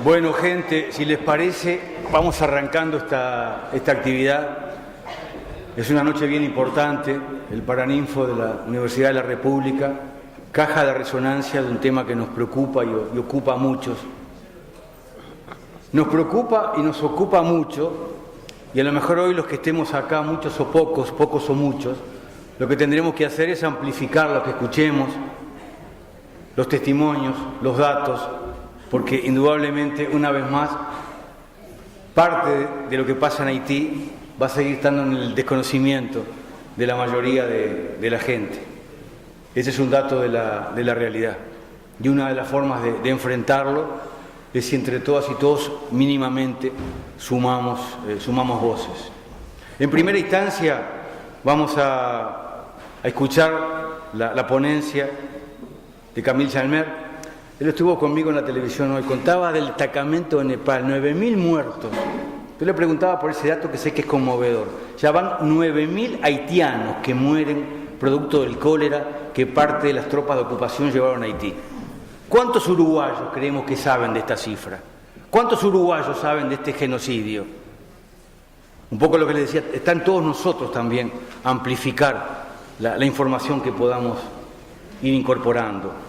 Bueno, gente, si les parece, vamos arrancando esta actividad. Es una noche bien importante, el Paraninfo de la Universidad de la República, caja de resonancia de un tema que nos preocupa y ocupa a muchos. Nos preocupa y nos ocupa mucho, y a lo mejor hoy los que estemos acá, muchos o pocos, pocos o muchos, lo que tendremos que hacer es amplificar lo que escuchemos, los testimonios, los datos, porque indudablemente, una vez más, parte de lo que pasa en Haití va a seguir estando en el desconocimiento de la mayoría de la gente. Ese es un dato de la realidad. Y una de las formas de enfrentarlo es si entre todas y todos mínimamente sumamos voces. En primera instancia vamos a escuchar la ponencia de Camille Chalmer. Él estuvo conmigo en la televisión hoy, contaba del destacamento de Nepal, 9.000 muertos. Yo le preguntaba por ese dato que sé que es conmovedor. Ya van 9.000 haitianos que mueren producto del cólera que parte de las tropas de ocupación llevaron a Haití. ¿Cuántos uruguayos creemos que saben de esta cifra? ¿Cuántos uruguayos saben de este genocidio? Un poco lo que les decía, está en todos nosotros también amplificar la información que podamos ir incorporando.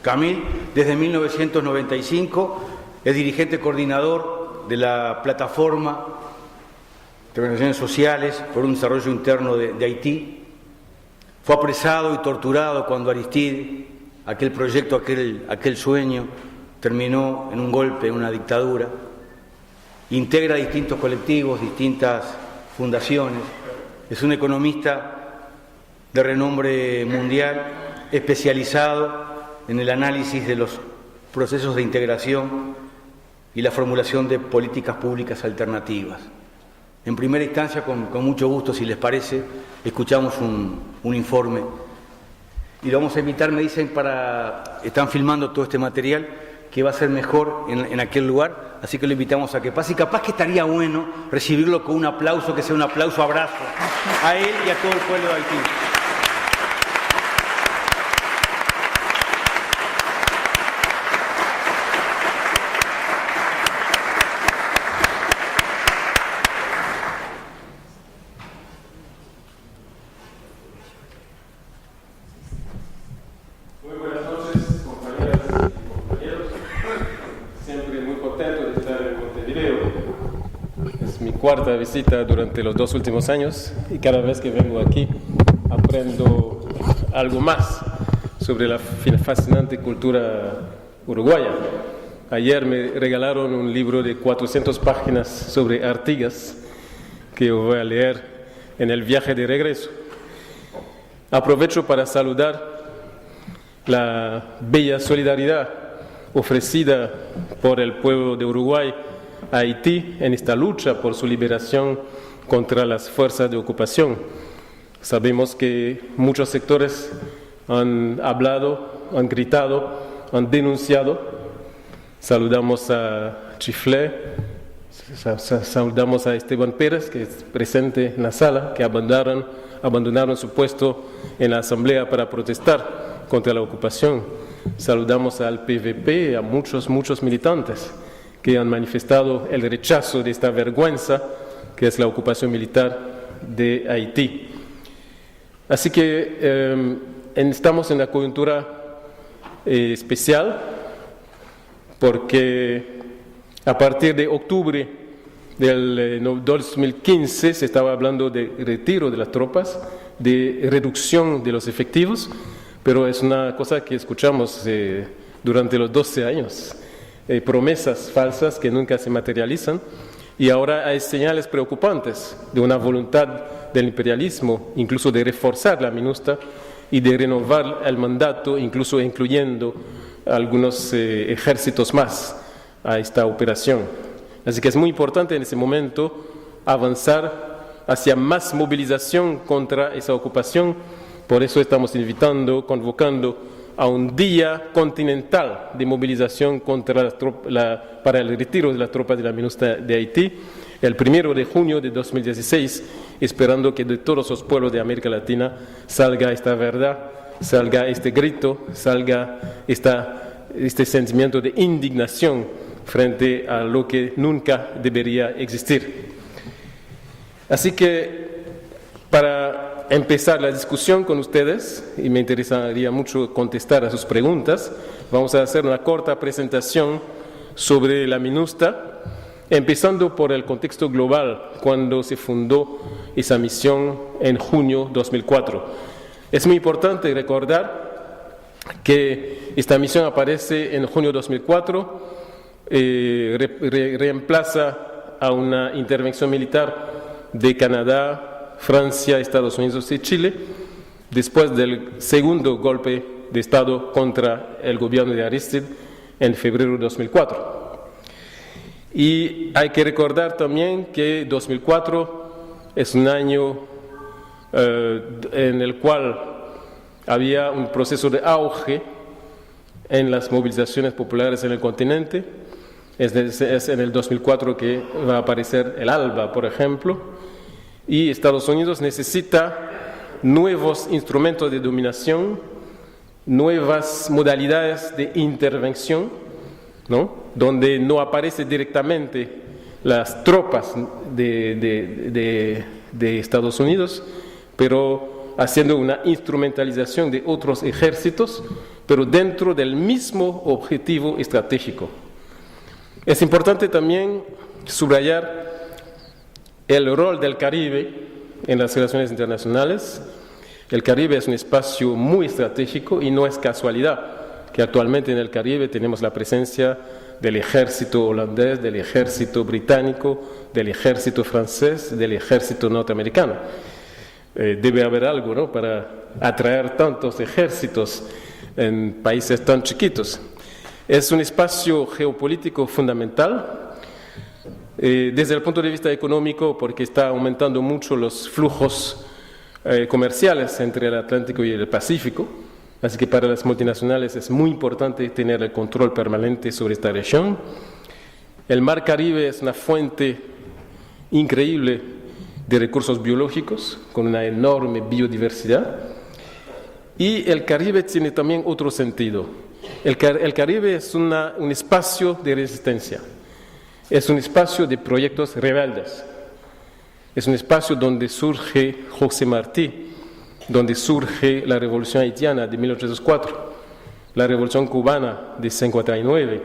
Camille, desde 1995, es dirigente coordinador de la plataforma de organizaciones sociales por un desarrollo interno de Haití. Fue apresado y torturado cuando Aristide, aquel proyecto, aquel sueño, terminó en un golpe, en una dictadura. Integra distintos colectivos, distintas fundaciones. Es un economista de renombre mundial, especializado en el análisis de los procesos de integración y la formulación de políticas públicas alternativas. En primera instancia, con mucho gusto, si les parece, escuchamos un informe y lo vamos a invitar, me dicen, están filmando todo este material, que va a ser mejor en aquel lugar, así que lo invitamos a que pase, y capaz que estaría bueno recibirlo con un aplauso, que sea un aplauso, abrazo a él y a todo el pueblo de Haití. Cuarta visita durante los 2 últimos años, y cada vez que vengo aquí aprendo algo más sobre la fascinante cultura uruguaya. Ayer me regalaron un libro de 400 páginas sobre Artigas que voy a leer en el viaje de regreso. Aprovecho para saludar la bella solidaridad ofrecida por el pueblo de Uruguay a Haití en esta lucha por su liberación contra las fuerzas de ocupación. Sabemos que muchos sectores han hablado, han gritado, han denunciado. Saludamos a Chiflé, saludamos a Esteban Pérez, que es presente en la sala, que abandonaron su puesto en la asamblea para protestar contra la ocupación. Saludamos al PVP, a muchos militantes que han manifestado el rechazo de esta vergüenza que es la ocupación militar de Haití. Así que estamos en una coyuntura especial, porque a partir de octubre del 2015 se estaba hablando de retiro de las tropas, de reducción de los efectivos, pero es una cosa que escuchamos durante los 12 años. Promesas falsas que nunca se materializan, y ahora hay señales preocupantes de una voluntad del imperialismo, incluso de reforzar la MINUSTAH y de renovar el mandato, incluso incluyendo algunos ejércitos más a esta operación. Así que es muy importante en ese momento avanzar hacia más movilización contra esa ocupación. Por eso estamos convocando a un día continental de movilización para el retiro de las tropas de la MINUSTAH de Haití, el 1 de junio de 2016, esperando que de todos los pueblos de América Latina salga esta verdad, salga este grito, salga esta este sentimiento de indignación frente a lo que nunca debería existir. Así que para empezar la discusión con ustedes, y me interesaría mucho contestar a sus preguntas, vamos a hacer una corta presentación sobre la MINUSTAH, empezando por el contexto global, cuando se fundó esa misión en junio 2004. Es muy importante recordar que esta misión aparece en junio 2004, reemplaza a una intervención militar de Canadá, Francia, Estados Unidos y Chile, después del segundo golpe de Estado contra el gobierno de Aristide en febrero de 2004. Y hay que recordar también que 2004 es un año en el cual había un proceso de auge en las movilizaciones populares en el continente. Es en el 2004 que va a aparecer el ALBA, por ejemplo, y Estados Unidos necesita nuevos instrumentos de dominación, nuevas modalidades de intervención, ¿no? Donde no aparecen directamente las tropas de Estados Unidos, pero haciendo una instrumentalización de otros ejércitos, pero dentro del mismo objetivo estratégico. Es importante también subrayar el rol del Caribe en las relaciones internacionales. El Caribe es un espacio muy estratégico y no es casualidad que actualmente en el Caribe tenemos la presencia del ejército holandés, del ejército británico, del ejército francés, del ejército norteamericano. Debe haber algo, ¿no?, para atraer tantos ejércitos en países tan chiquitos. Es un espacio geopolítico fundamental desde el punto de vista económico, porque está aumentando mucho los flujos comerciales entre el Atlántico y el Pacífico. Así que para las multinacionales es muy importante tener el control permanente sobre esta región. El Mar Caribe es una fuente increíble de recursos biológicos con una enorme biodiversidad. Y el Caribe tiene también otro sentido. El Caribe es un espacio de resistencia. Es un espacio de proyectos rebeldes. Es un espacio donde surge José Martí, donde surge la revolución haitiana de 1804, la revolución cubana de 59,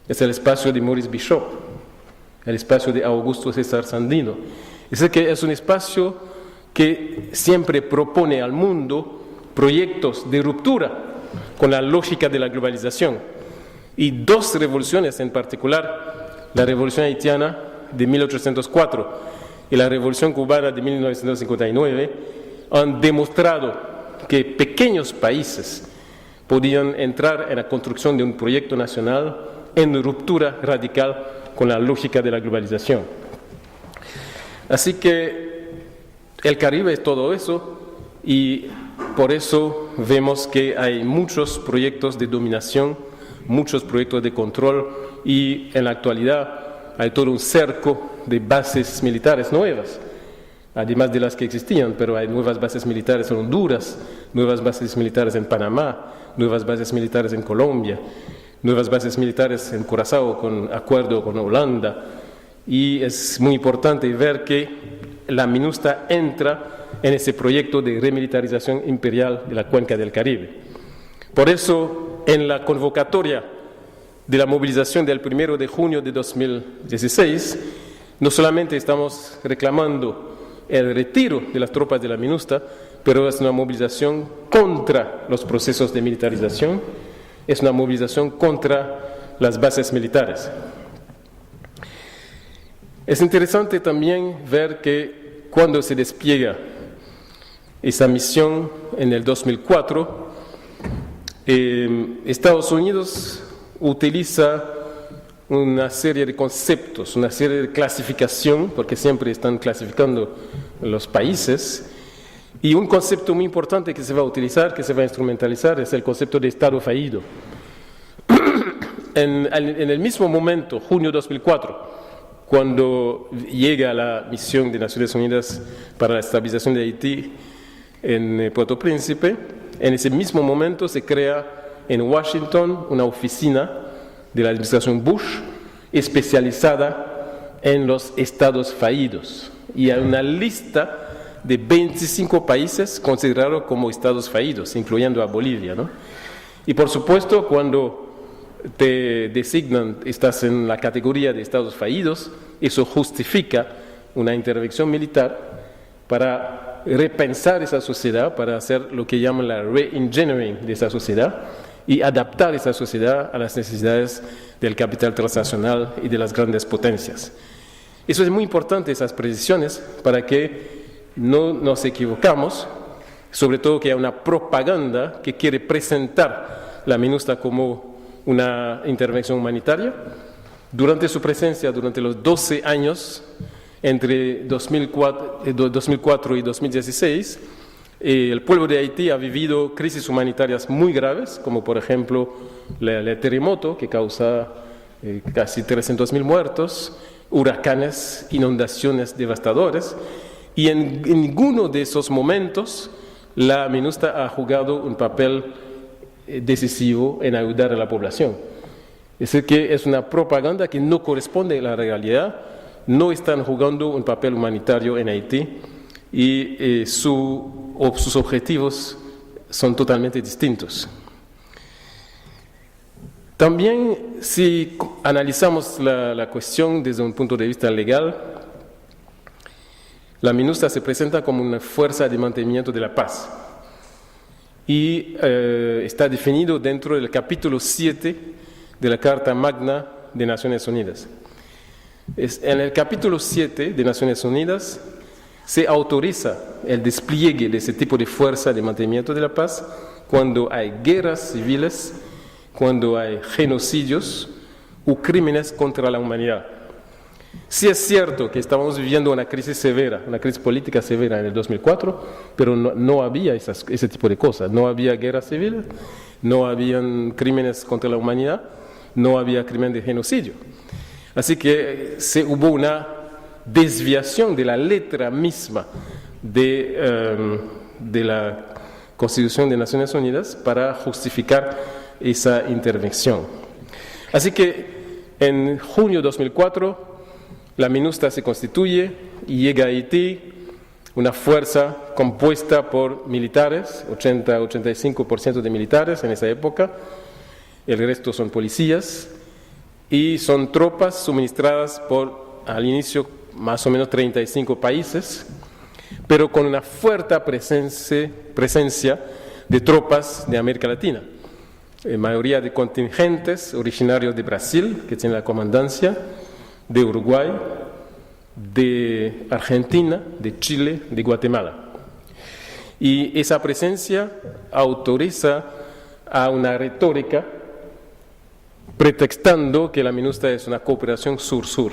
es el espacio de Maurice Bishop, el espacio de Augusto César Sandino. Es decir, que es un espacio que siempre propone al mundo proyectos de ruptura con la lógica de la globalización. Y dos revoluciones en particular, la revolución haitiana de 1804 y la revolución cubana de 1959, han demostrado que pequeños países podían entrar en la construcción de un proyecto nacional en ruptura radical con la lógica de la globalización. Así que el Caribe es todo eso, y por eso vemos que hay muchos proyectos de dominación, muchos proyectos de control, y en la actualidad hay todo un cerco de bases militares nuevas, además de las que existían, pero hay nuevas bases militares en Honduras, nuevas bases militares en Panamá, nuevas bases militares en Colombia, nuevas bases militares en Curazao con acuerdo con Holanda. Y es muy importante ver que la MINUSTAH entra en ese proyecto de remilitarización imperial de la cuenca del Caribe. Por eso, en la convocatoria de la movilización del 1 de junio de 2016, no solamente estamos reclamando el retiro de las tropas de la MINUSTAH, pero es una movilización contra los procesos de militarización, es una movilización contra las bases militares. Es interesante también ver que cuando se despliega esa misión en el 2004, Estados Unidos utiliza una serie de conceptos, una serie de clasificación, porque siempre están clasificando los países, y un concepto muy importante que se va a utilizar, que se va a instrumentalizar, es el concepto de Estado fallido. En el mismo momento, junio 2004, cuando llega la misión de Naciones Unidas para la estabilización de Haití en Puerto Príncipe, en ese mismo momento se crea en Washington una oficina de la administración Bush especializada en los estados fallidos. Y hay una lista de 25 países considerados como estados fallidos, incluyendo a Bolivia, ¿no? Y por supuesto, cuando te designan, estás en la categoría de estados fallidos, eso justifica una intervención militar para repensar esa sociedad, para hacer lo que llaman la re-engineering de esa sociedad y adaptar esa sociedad a las necesidades del capital transnacional y de las grandes potencias. Eso es muy importante, esas precisiones, para que no nos equivocamos, sobre todo que hay una propaganda que quiere presentar la MINUSTAH como una intervención humanitaria. Durante su presencia, durante los 12 años, entre 2004 y 2016, el pueblo de Haití ha vivido crisis humanitarias muy graves, como por ejemplo el terremoto que causa casi 300.000 muertos, huracanes, inundaciones devastadoras, y en ninguno de esos momentos la MINUSTAH ha jugado un papel decisivo en ayudar a la población. Es decir, que es una propaganda que no corresponde a la realidad. No están jugando un papel humanitario en Haití y sus objetivos son totalmente distintos. También, si analizamos la cuestión desde un punto de vista legal, la MINUSTAH se presenta como una fuerza de mantenimiento de la paz y está definido dentro del capítulo 7 de la Carta Magna de Naciones Unidas. En el capítulo 7 de Naciones Unidas se autoriza el despliegue de ese tipo de fuerza de mantenimiento de la paz cuando hay guerras civiles, cuando hay genocidios o crímenes contra la humanidad. Sí es cierto que estábamos viviendo una crisis severa, una crisis política severa en el 2004, pero no había ese tipo de cosas. No había guerras civiles, no habían crímenes contra la humanidad, no había crimen de genocidio. Así que hubo una desviación de la letra misma de la Constitución de Naciones Unidas para justificar esa intervención. Así que en junio de 2004 la MINUSTAH se constituye y llega a Haití una fuerza compuesta por militares, 80-85% de militares en esa época, el resto son policías y son tropas suministradas por, al inicio, más o menos 35 países, pero con una fuerte presencia de tropas de América Latina. Mayoría de contingentes originarios de Brasil, que tienen la comandancia, de Uruguay, de Argentina, de Chile, de Guatemala. Y esa presencia autoriza a una retórica pretextando que la MINUSTAH es una cooperación sur-sur.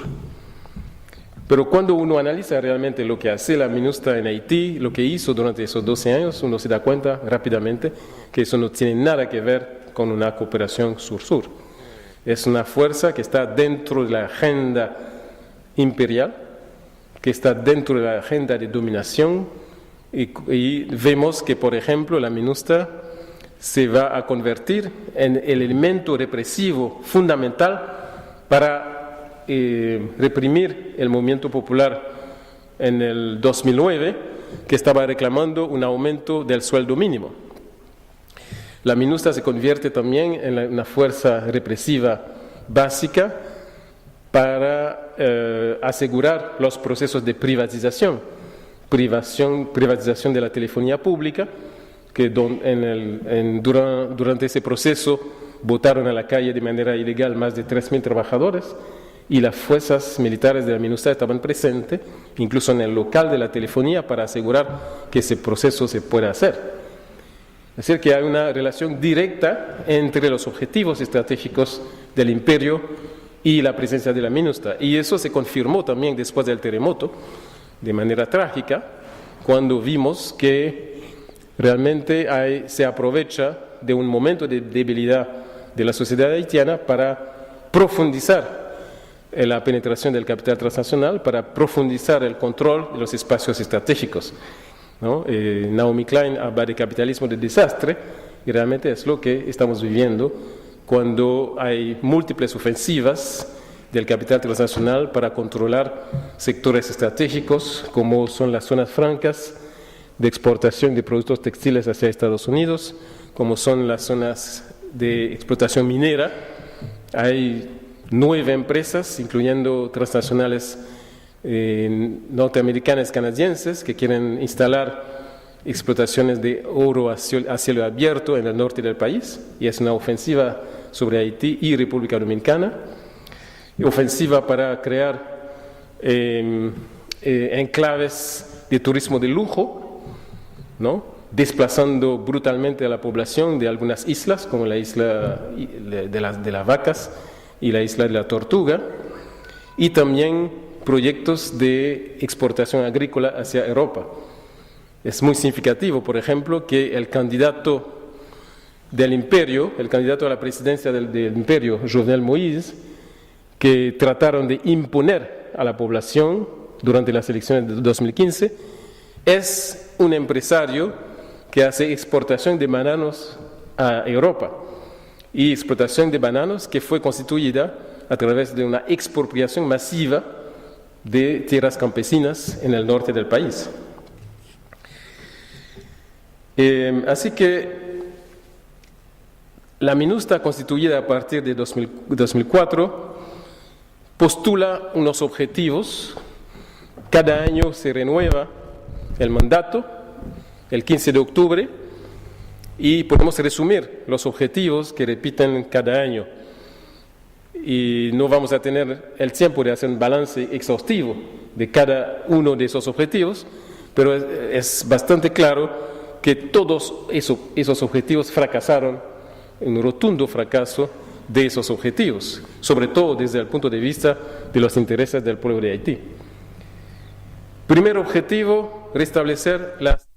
Pero cuando uno analiza realmente lo que hace la MINUSTAH en Haití, lo que hizo durante esos 12 años, uno se da cuenta rápidamente que eso no tiene nada que ver con una cooperación sur-sur. Es una fuerza que está dentro de la agenda imperial, que está dentro de la agenda de dominación, y vemos que, por ejemplo, la MINUSTAH se va a convertir en el elemento represivo fundamental para reprimir el movimiento popular en el 2009, que estaba reclamando un aumento del sueldo mínimo. La MINUSTAH se convierte también en una fuerza represiva básica para asegurar los procesos de privatización de la telefonía pública, que durante ese proceso botaron a la calle de manera ilegal más de 3.000 trabajadores y las fuerzas militares de la MINUSTAH estaban presentes, incluso en el local de la telefonía, para asegurar que ese proceso se pueda hacer. Es decir, que hay una relación directa entre los objetivos estratégicos del imperio y la presencia de la MINUSTAH. Y eso se confirmó también después del terremoto, de manera trágica, cuando vimos que realmente se aprovecha de un momento de debilidad de la sociedad haitiana para profundizar en la penetración del capital transnacional, para profundizar el control de los espacios estratégicos, ¿no? Naomi Klein habla de capitalismo de desastre Y realmente es lo que estamos viviendo cuando hay múltiples ofensivas del capital transnacional para controlar sectores estratégicos como son las zonas francas de exportación de productos textiles hacia Estados Unidos, como son las zonas de explotación minera. Hay 9 empresas, incluyendo transnacionales norteamericanas, canadienses, que quieren instalar explotaciones de oro a cielo abierto en el norte del país, y es una ofensiva sobre Haití y República Dominicana, ofensiva para crear enclaves de turismo de lujo, ¿no?, desplazando brutalmente a la población de algunas islas, como la isla de las Vacas y la isla de la Tortuga, y también proyectos de exportación agrícola hacia Europa. Es muy significativo, por ejemplo, que el candidato del imperio, el candidato a la presidencia del imperio, Jovenel Moïse, que trataron de imponer a la población durante las elecciones de 2015, es un empresario que hace exportación de bananos a Europa, y exportación de bananos que fue constituida a través de una expropiación masiva de tierras campesinas en el norte del país. Así que la MINUSTAH, constituida a partir de 2004, postula unos objetivos. Cada año se renueva el mandato, el 15 de octubre, y podemos resumir los objetivos que repiten cada año. Y no vamos a tener el tiempo de hacer un balance exhaustivo de cada uno de esos objetivos, pero es bastante claro que todos esos objetivos fracasaron, un rotundo fracaso de esos objetivos, sobre todo desde el punto de vista de los intereses del pueblo de Haití. Primer objetivo, restablecer las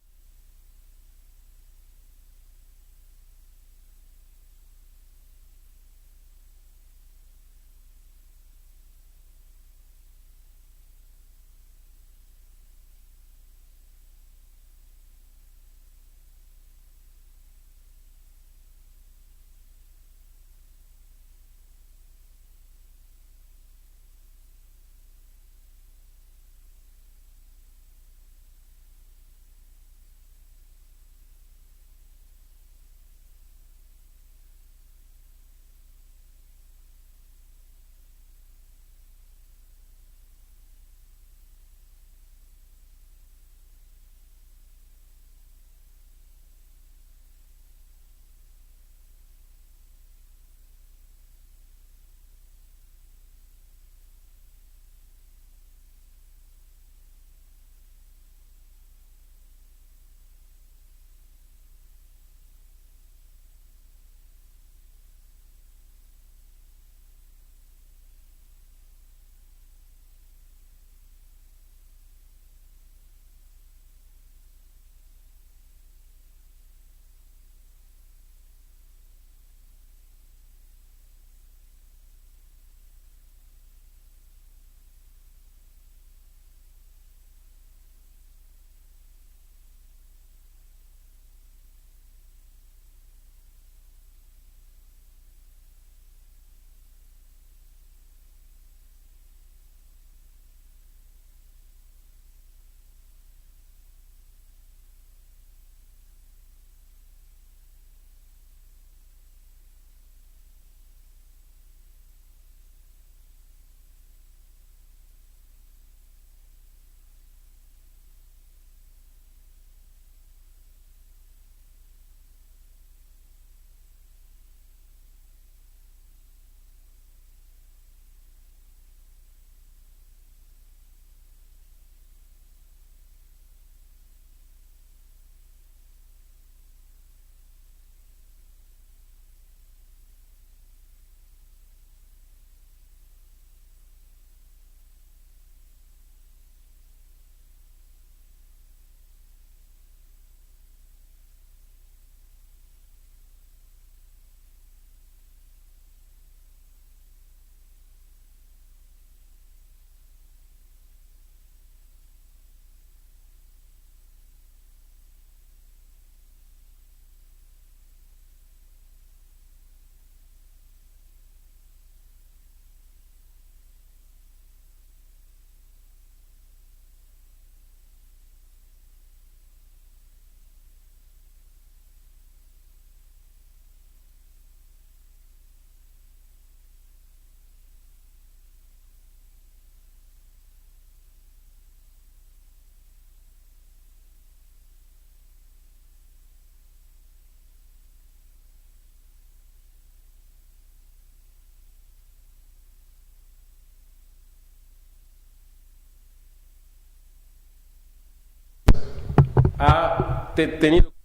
ha tenido